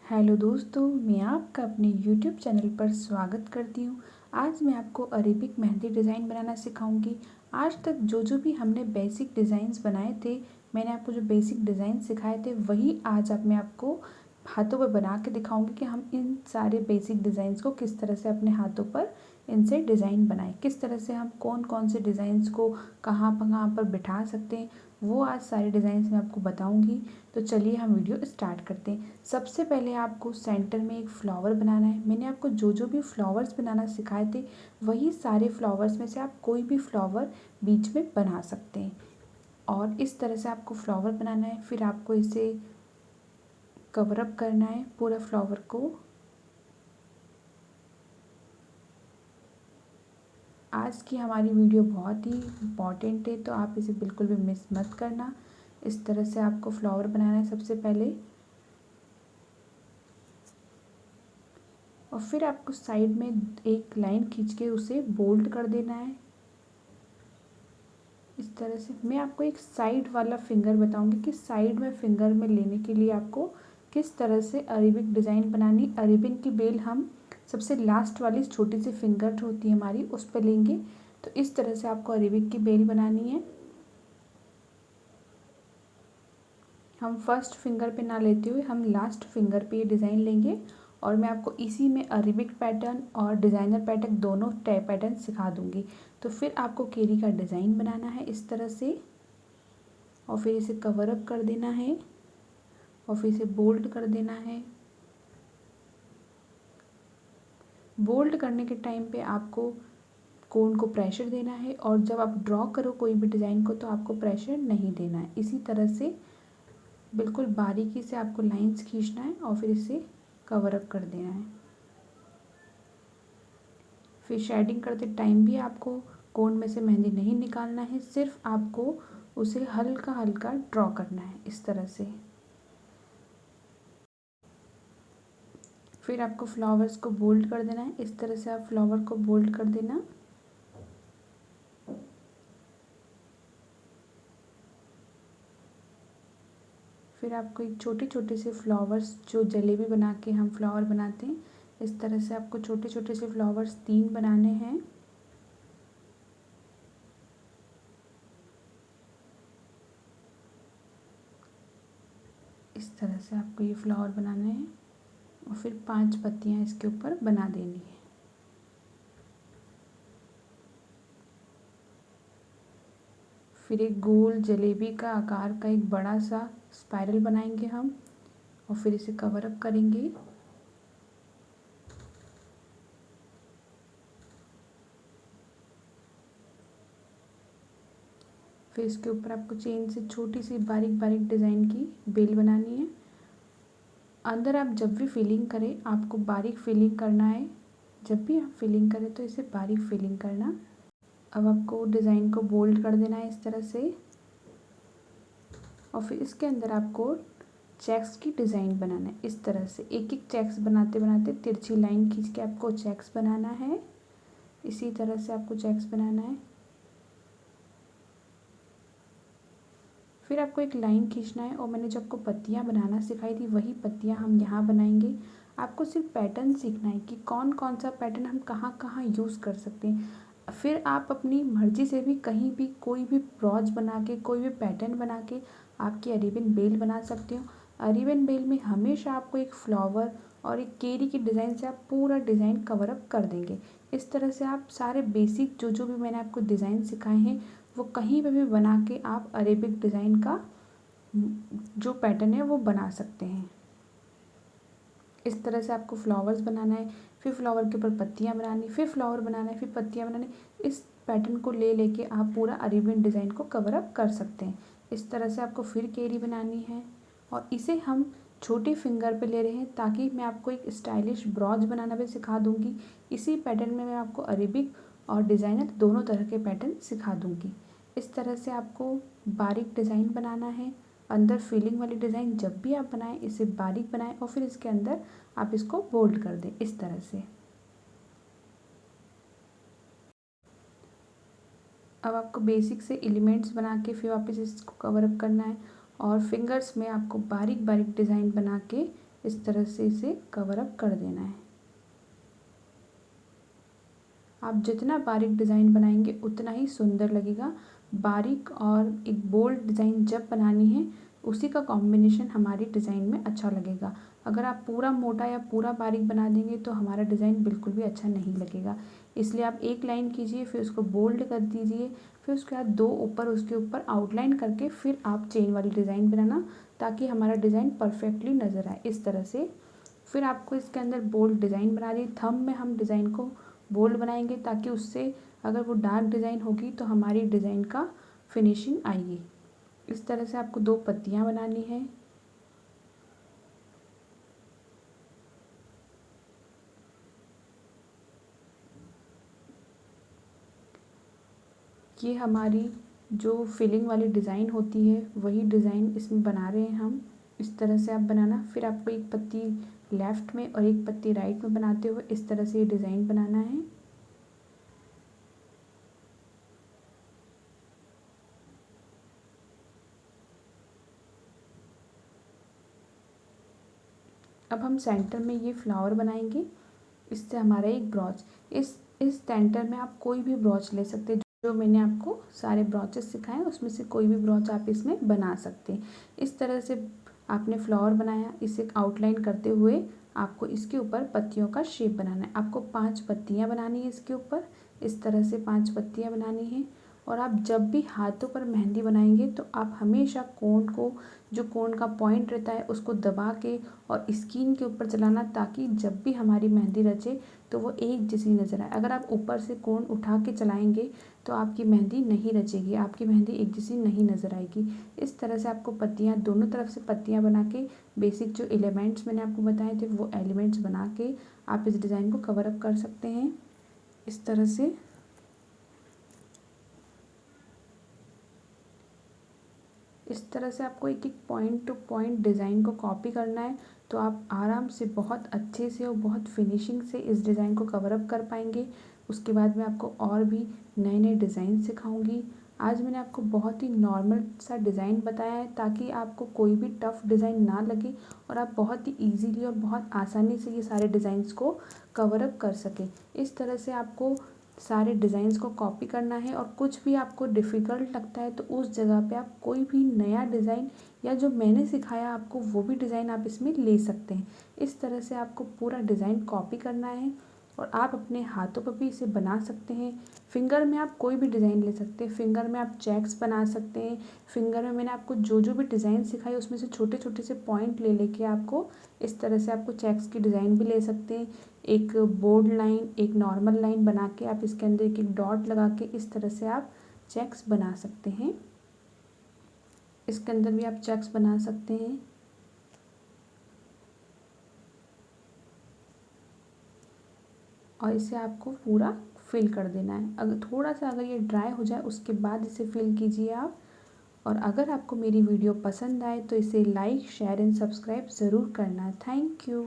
Hello दोस्तों, मैं आपका अपने यूट्यूब चैनल पर स्वागत करती हूँ। आज मैं आपको अरेबिक मेहंदी डिज़ाइन बनाना सिखाऊंगी। आज तक जो भी हमने बेसिक डिज़ाइंस बनाए थे, मैंने आपको जो बेसिक डिज़ाइन सिखाए थे वही आज मैं आपको हाथों पर बना के दिखाऊंगी कि हम इन सारे बेसिक डिज़ाइंस को किस तरह से अपने हाथों पर इनसे डिज़ाइन बनाएं, किस तरह से हम कौन कौन से डिज़ाइंस को कहाँ पर बिठा सकते हैं, वो आज सारे डिज़ाइंस मैं आपको बताऊंगी। तो चलिए हम वीडियो स्टार्ट करते हैं। सबसे पहले आपको सेंटर में एक फ्लावर बनाना है। मैंने आपको जो भी फ्लावर्स बनाना सिखाए थे वही सारे फ्लावर्स में से आप कोई भी फ्लावर बीच में बना सकते हैं। और इस तरह से आपको फ्लावर बनाना है। फिर आपको इसे कवर अप करना है पूरा फ्लावर को। आज की हमारी वीडियो बहुत ही इम्पॉर्टेंट है, तो आप इसे बिल्कुल भी मिस मत करना। इस तरह से आपको फ्लावर बनाना है सबसे पहले, और फिर आपको साइड में एक लाइन खींच के उसे बोल्ड कर देना है। इस तरह से मैं आपको एक साइड वाला फिंगर बताऊंगी कि साइड में फिंगर में लेने के लिए आपको किस तरह से अरेबिक डिज़ाइन बनानी। अरेबिक की बेल हम सबसे लास्ट वाली छोटी सी फिंगर जो होती है हमारी उस पर लेंगे। तो इस तरह से आपको अरेबिक की बेल बनानी है। हम फर्स्ट फिंगर पे ना लेते हुए हम लास्ट फिंगर पे ये डिज़ाइन लेंगे, और मैं आपको इसी में अरेबिक पैटर्न और डिज़ाइनर पैटर्न दोनों टाइप पैटर्न सिखा दूंगी। तो फिर आपको केरी का डिज़ाइन बनाना है इस तरह से, और फिर इसे कवर अप कर देना है, और फिर इसे बोल्ड कर देना है। बोल्ड करने के टाइम पे आपको कोन को प्रेशर देना है, और जब आप ड्रॉ करो कोई भी डिज़ाइन को तो आपको प्रेशर नहीं देना है। इसी तरह से बिल्कुल बारीकी से आपको लाइंस खींचना है और फिर इसे कवर अप कर देना है। फिर शेडिंग करते टाइम भी आपको कोन में से मेहंदी नहीं निकालना है, सिर्फ आपको उसे हल्का हल्का ड्रॉ करना है इस तरह से। फिर आपको फ्लावर्स को बोल्ड कर देना है। इस तरह से आप फ्लावर को बोल्ड कर देना। फिर आपको एक छोटे छोटे से फ्लावर्स, जो जलेबी बना के हम फ्लावर बनाते हैं, इस तरह से आपको छोटे छोटे से फ्लावर्स 3 बनाने हैं। इस तरह से आपको ये फ्लावर बनाने हैं, और फिर 5 पत्तियां इसके ऊपर बना देनी है। फिर एक गोल जलेबी का आकार का एक बड़ा सा स्पाइरल बनाएंगे हम, और फिर इसे कवर अप करेंगे। फिर इसके ऊपर आपको चेन से छोटी सी बारीक बारीक डिज़ाइन की बेल बनानी है। अंदर आप जब भी फिलिंग करें आपको बारीक फिलिंग करना है। जब भी आप फिलिंग करें तो इसे बारीक फिलिंग करना। अब आपको डिज़ाइन को बोल्ड कर देना है इस तरह से, और फिर इसके अंदर आपको चेक्स की डिज़ाइन बनाना है। इस तरह से एक एक चेक्स बनाते बनाते तिरछी लाइन खींच के आपको चेक्स बनाना है। इसी तरह से आपको चेक्स बनाना है। फिर आपको एक लाइन खींचना है, और मैंने जो आपको पत्तियाँ बनाना सिखाई थी वही पत्तियाँ हम यहाँ बनाएंगे। आपको सिर्फ पैटर्न सीखना है कि कौन कौन सा पैटर्न हम कहाँ कहाँ यूज़ कर सकते हैं। फिर आप अपनी मर्ज़ी से भी कहीं भी कोई भी ब्रॉच बना के, कोई भी पैटर्न बना के आपकी अरेबियन बेल बना सकते हो। अरेबियन बेल में हमेशा आपको एक फ्लावर और एक केरी की डिज़ाइन से आप पूरा डिज़ाइन कवर अप कर देंगे। इस तरह से आप सारे बेसिक जो भी मैंने आपको डिज़ाइन सिखाए हैं वो कहीं पे भी बना के आप अरेबिक डिज़ाइन का जो पैटर्न है वो बना सकते हैं। इस तरह से आपको फ्लावर्स बनाना है, फिर फ्लावर के ऊपर पत्तियां बनानी, फिर फ्लावर बनाना है, फिर पत्तियां बनानी। इस पैटर्न को ले लेके आप पूरा अरेबियन डिज़ाइन को कवर अप कर सकते हैं। इस तरह से आपको फिर केरी बनानी है, और इसे हम छोटे फिंगर पे ले रहे हैं ताकि मैं आपको एक स्टाइलिश ब्रॉच बनाना भी सिखा दूंगी। इसी पैटर्न में मैं आपको अरेबिक और डिज़ाइनर दोनों तरह के पैटर्न सिखा दूंगी। इस तरह से आपको बारीक डिज़ाइन बनाना है। अंदर फीलिंग वाली डिज़ाइन जब भी आप बनाएं इसे बारीक बनाएं, और फिर इसके अंदर आप इसको बोल्ड कर दें इस तरह से। अब आपको बेसिक से एलिमेंट्स बना के फिर वापस इसको कवर अप करना है, और फिंगर्स में आपको बारीक बारीक डिज़ाइन बना के इस तरह से इसे कवर अप कर देना है। आप जितना बारीक डिज़ाइन बनाएंगे उतना ही सुंदर लगेगा। बारीक और एक बोल्ड डिज़ाइन जब बनानी है उसी का कॉम्बिनेशन हमारी डिज़ाइन में अच्छा लगेगा। अगर आप पूरा मोटा या पूरा बारीक बना देंगे तो हमारा डिज़ाइन बिल्कुल भी अच्छा नहीं लगेगा। इसलिए आप एक लाइन कीजिए, फिर उसको बोल्ड कर दीजिए, फिर उसके बाद दो ऊपर उसके ऊपर आउटलाइन करके फिर आप चेन वाली डिज़ाइन बनाना, ताकि हमारा डिज़ाइन परफेक्टली नज़र आए इस तरह से। फिर आपको इसके अंदर बोल्ड डिज़ाइन बना दी। थंब में हम डिज़ाइन को बोल्ड बनाएंगे ताकि उससे अगर वो डार्क डिज़ाइन होगी तो हमारी डिज़ाइन का फिनिशिंग आएगी। इस तरह से आपको 2 पत्तियां बनानी है। ये हमारी जो फिलिंग वाली डिज़ाइन होती है वही डिज़ाइन इसमें बना रहे हैं हम। इस तरह से आप बनाना। फिर आपको एक पत्ती लेफ़्ट में और एक पत्ती राइट में बनाते हुए इस तरह से ये डिज़ाइन बनाना है। अब हम सेंटर में ये फ्लावर बनाएंगे। इससे हमारा एक ब्रॉच, इस सेंटर में आप कोई भी ब्रॉच ले सकते हैं। जो मैंने आपको सारे ब्रॉचेस सिखाए उसमें से कोई भी ब्रॉच आप इसमें बना सकते हैं। इस तरह से आपने फ्लावर बनाया। इसे आउटलाइन करते हुए आपको इसके ऊपर पत्तियों का शेप बनाना है। आपको 5 पत्तियां बनानी है इसके ऊपर। इस तरह से 5 पत्तियां बनानी है। और आप जब भी हाथों पर मेहंदी बनाएंगे तो आप हमेशा कोन को, जो कोन का पॉइंट रहता है उसको दबा के और स्किन के ऊपर चलाना, ताकि जब भी हमारी मेहंदी रचे तो वो एक जैसी नज़र आए। अगर आप ऊपर से कोन उठा के चलाएंगे तो आपकी मेहंदी नहीं रचेगी, आपकी मेहंदी एक जैसी नहीं नज़र आएगी। इस तरह से आपको पत्तियाँ, दोनों तरफ से पत्तियाँ बना के बेसिक जो एलिमेंट्स मैंने आपको बताए थे वो एलिमेंट्स बना के आप इस डिज़ाइन को कवर अप कर सकते हैं इस तरह से। इस तरह से आपको एक एक पॉइंट टू पॉइंट डिज़ाइन को कॉपी करना है, तो आप आराम से बहुत अच्छे से और बहुत फिनिशिंग से इस डिज़ाइन को कवर अप कर पाएंगे। उसके बाद मैं आपको और भी नए नए डिज़ाइन सिखाऊंगी। आज मैंने आपको बहुत ही नॉर्मल सा डिज़ाइन बताया है ताकि आपको कोई भी टफ़ डिज़ाइन ना लगे और आप बहुत ही ईजीली और बहुत आसानी से ये सारे डिज़ाइंस को कवर अप कर सकें। इस तरह से आपको सारे डिज़ाइंस को कॉपी करना है, और कुछ भी आपको डिफ़िकल्ट लगता है तो उस जगह पे आप कोई भी नया डिज़ाइन या जो मैंने सिखाया आपको वो भी डिज़ाइन आप इसमें ले सकते हैं। इस तरह से आपको पूरा डिज़ाइन कॉपी करना है और आप अपने हाथों पर भी इसे बना सकते हैं। फिंगर में आप कोई भी डिज़ाइन ले सकते हैं। फिंगर में आप चेक्स बना सकते हैं। फिंगर में मैंने आपको जो जो भी डिज़ाइन सिखाई उसमें से छोटे छोटे से पॉइंट ले लेके आपको इस तरह से आपको चेक्स की डिज़ाइन भी ले सकते हैं। एक बोर्ड लाइन, एक नॉर्मल लाइन बना के आप इसके अंदर एक एक डॉट लगा के इस तरह से आप चेक्स बना सकते हैं। इसके अंदर भी आप चेक्स बना सकते हैं। और इसे आपको पूरा फिल कर देना है। अगर थोड़ा सा अगर ये ड्राई हो जाए उसके बाद इसे फिल कीजिए आप। और अगर आपको मेरी वीडियो पसंद आए तो इसे लाइक, शेयर एंड सब्सक्राइब ज़रूर करना। Thank you.